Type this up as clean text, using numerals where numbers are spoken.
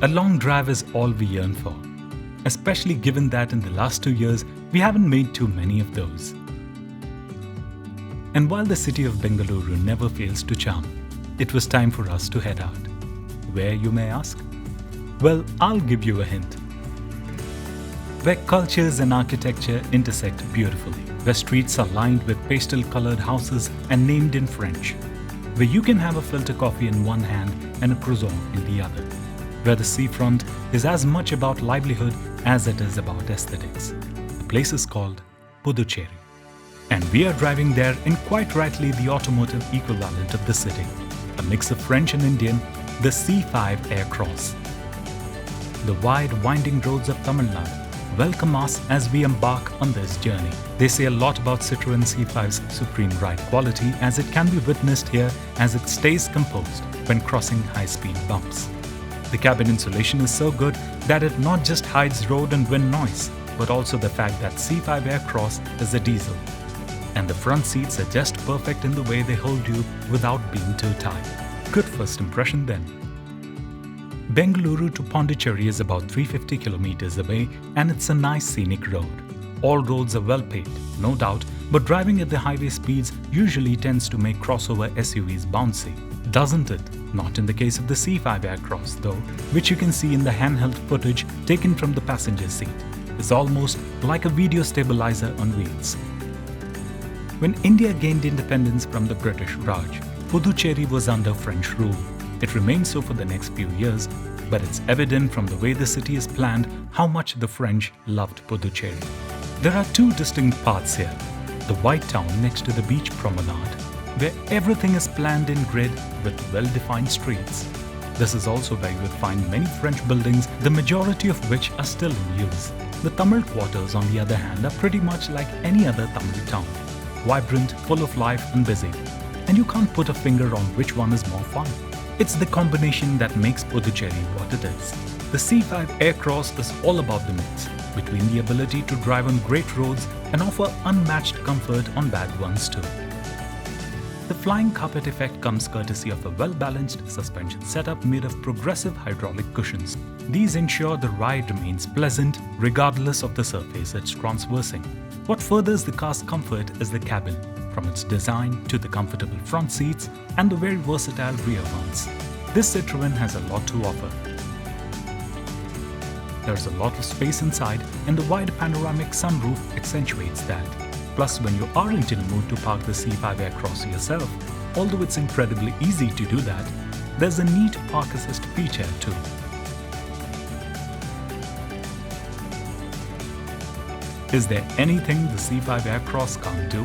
A long drive is all we yearn for, especially given that in the last 2 years, we haven't made too many of those. And while the city of Bengaluru never fails to charm, it was time for us to head out. Where, you may ask? Well, I'll give you a hint. Where cultures and architecture intersect beautifully, where streets are lined with pastel-colored houses and named in French, where you can have a filter coffee in one hand and a croissant in the other, where the seafront is as much about livelihood as it is about aesthetics. The place is called Puducherry. And we are driving there in quite rightly the automotive equivalent of the city, a mix of French and Indian, the C5 Aircross. The wide, winding roads of Tamil Nadu welcome us as we embark on this journey. They say a lot about Citroën C5's supreme ride quality, as it can be witnessed here as it stays composed when crossing high-speed bumps. The cabin insulation is so good that it not just hides road and wind noise, but also the fact that C5 Aircross is a diesel. And the front seats are just perfect in the way they hold you without being too tight. Good first impression then. Bengaluru to Pondicherry is about 350 kilometers away, and it's a nice scenic road. All roads are well paved, no doubt, but driving at the highway speeds usually tends to make crossover SUVs bouncy, doesn't it? Not in the case of the C5 Aircross though, which you can see in the handheld footage taken from the passenger seat. It's almost like a video stabilizer on wheels. When India gained independence from the British Raj, Puducherry was under French rule. It remained so for the next few years, but it's evident from the way the city is planned how much the French loved Puducherry. There are two distinct parts here. The White Town next to the beach promenade, where everything is planned in grid with well-defined streets. This is also where you will find many French buildings, the majority of which are still in use. The Tamil quarters, on the other hand, are pretty much like any other Tamil town. Vibrant, full of life and busy. And you can't put a finger on which one is more fun. It's the combination that makes Puducherry what it is. The C5 Aircross is all about the mix between the ability to drive on great roads and offer unmatched comfort on bad ones too. The flying carpet effect comes courtesy of a well-balanced suspension setup made of progressive hydraulic cushions. These ensure the ride remains pleasant regardless of the surface it's traversing. What furthers the car's comfort is the cabin, from its design to the comfortable front seats and the very versatile rear ones. This Citroën has a lot to offer. There's a lot of space inside, and the wide panoramic sunroof accentuates that. Plus, when you aren't in the mood to park the C5 Aircross yourself, although it's incredibly easy to do that, there's a neat park assist feature too. Is there anything the C5 Aircross can't do?